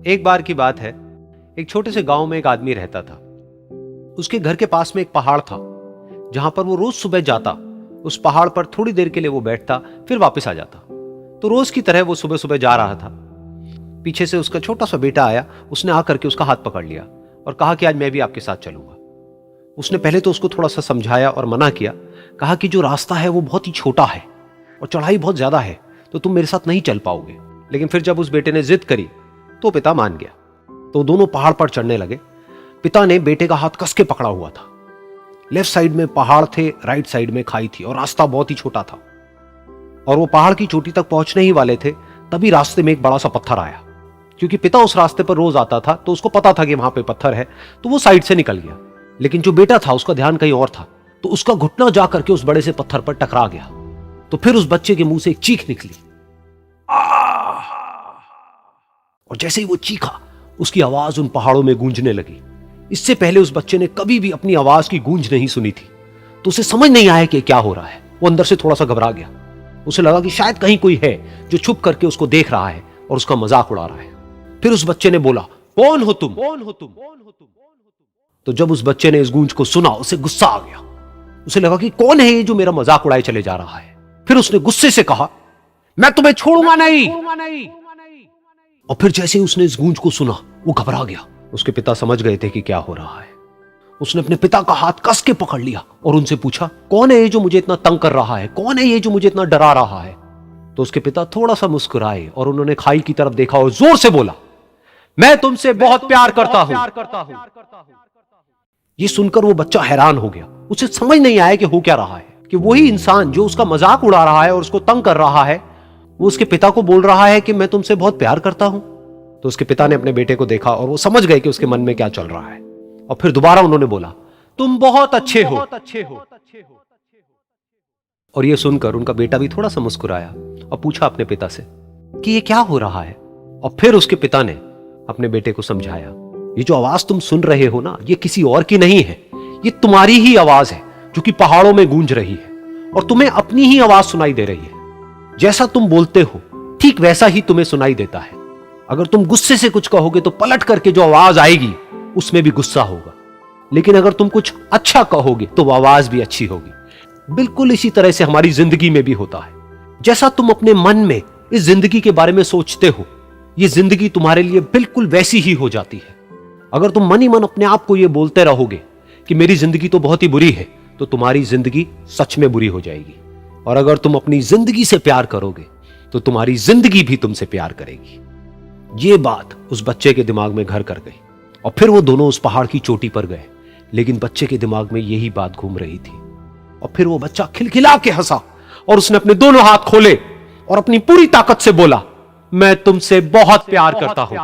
एक बार की बात है, एक छोटे से गांव में एक आदमी रहता था। उसके घर के पास में एक पहाड़ था, जहां पर वो रोज सुबह जाता। उस पहाड़ पर थोड़ी देर के लिए वो बैठता, फिर वापस आ जाता। तो रोज की तरह वो सुबह सुबह जा रहा था। पीछे से उसका छोटा सा बेटा आया। उसने आकर के उसका हाथ पकड़ लिया और कहा कि आज मैं भी आपके साथ चलूंगा। उसने पहले तो उसको थोड़ा सा समझाया और मना किया। कहा कि जो रास्ता है वो बहुत ही छोटा है और चढ़ाई बहुत ज्यादा है, तो तुम मेरे साथ नहीं चल पाओगे। लेकिन फिर जब उस बेटे ने जिद करी तो पिता मान गया। तो दोनों पहाड़ पर चढ़ने लगे। पिता ने बेटे का हाथ कस के पकड़ा हुआ था। लेफ्ट साइड में पहाड़ थे, राइट साइड में खाई थी और रास्ता बहुत ही छोटा था। और वो पहाड़ की चोटी तक पहुंचने ही वाले थे, तभी रास्ते में एक बड़ा सा पत्थर आया। क्योंकि पिता उस रास्ते पर रोज आता था, तो उसको पता था कि वहां पे पत्थर है, तो वो साइड से निकल गया। लेकिन जो बेटा था उसका ध्यान कहीं और था, तो उसका घुटना जा करके उस बड़े से पत्थर पर टकरा गया। तो फिर उस बच्चे के मुंह से एक चीख निकली। और जैसे ही वो चीखा, उसकी आवाज उन पहाड़ों में गूंजने लगी। इससे पहले उस बच्चे ने कभी भी अपनी आवाज की गूंज नहीं सुनी थी, तो उसे समझ नहीं आया कि क्या हो रहा है। वो अंदर से थोड़ा सा घबरा गया। उसे लगा कि शायद कहीं कोई है जो छुप करके उसको देख रहा है और उसका मजाक उड़ा रहा है। फिर उस बच्चे ने बोला, कौन हो तुम? कौन हो तुम? तो जब उस बच्चे ने इस गूंज को सुना, उसे गुस्सा आ गया। उसे लगा कि कौन है ये जो मेरा मजाक उड़ाए चले जा रहा है। फिर उसने गुस्से से कहा, मैं तुम्हें छोड़ूंगा नहीं। और फिर जैसे ही उसने इस गूंज को सुना, वो घबरा गया। उसके पिता समझ गए थे कि क्या हो रहा है। उसने अपने पिता का हाथ कस के पकड़ लिया और उनसे पूछा, कौन है ये जो मुझे इतना तंग कर रहा है? कौन है ये जो मुझे इतना डरा रहा है? तो उसके पिता थोड़ा सा मुस्कुराए और उन्होंने खाई की तरफ देखा और जोर से बोला, मैं तुमसे बहुत प्यार करता हूं। ये सुनकर वो बच्चा हैरान हो गया। उसे समझ नहीं आया कि हो क्या रहा है, कि वही इंसान जो उसका मजाक उड़ा रहा है और उसको तंग कर रहा है, वो उसके पिता को बोल रहा है कि मैं तुमसे बहुत प्यार करता हूं। तो उसके पिता ने अपने बेटे को देखा और वो समझ गए कि उसके मन में क्या चल रहा है। और फिर दोबारा उन्होंने बोला, तुम बहुत अच्छे हो। और ये सुनकर उनका बेटा भी थोड़ा सा मुस्कुराया और पूछा अपने पिता से कि ये क्या हो रहा है। और फिर उसके पिता ने अपने बेटे को समझाया, ये जो आवाज तुम सुन रहे हो ना, ये किसी और की नहीं है, ये तुम्हारी ही आवाज है जो कि पहाड़ों में गूंज रही है। और तुम्हें अपनी ही आवाज सुनाई दे रही है। जैसा तुम बोलते हो ठीक वैसा ही तुम्हें सुनाई देता है। अगर तुम गुस्से से कुछ कहोगे तो पलट करके जो आवाज आएगी उसमें भी गुस्सा होगा। लेकिन अगर तुम कुछ अच्छा कहोगे तो वो आवाज भी अच्छी होगी। बिल्कुल इसी तरह से हमारी जिंदगी में भी होता है। जैसा तुम अपने मन में इस जिंदगी के बारे में सोचते हो, ये जिंदगी तुम्हारे लिए बिल्कुल वैसी ही हो जाती है। अगर तुम मन ही मन अपने आप को ये बोलते रहोगे कि मेरी जिंदगी तो बहुत ही बुरी है, तो तुम्हारी जिंदगी सच में बुरी हो जाएगी। और अगर तुम अपनी जिंदगी से प्यार करोगे तो तुम्हारी जिंदगी भी तुमसे प्यार करेगी। ये बात उस बच्चे के दिमाग में घर कर गई और फिर वो दोनों उस पहाड़ की चोटी पर गए। लेकिन बच्चे के दिमाग में यही बात घूम रही थी। और फिर वो बच्चा खिलखिला के हंसा और उसने अपने दोनों हाथ खोले और अपनी पूरी ताकत से बोला, मैं तुमसे बहुत प्यार करता हूं।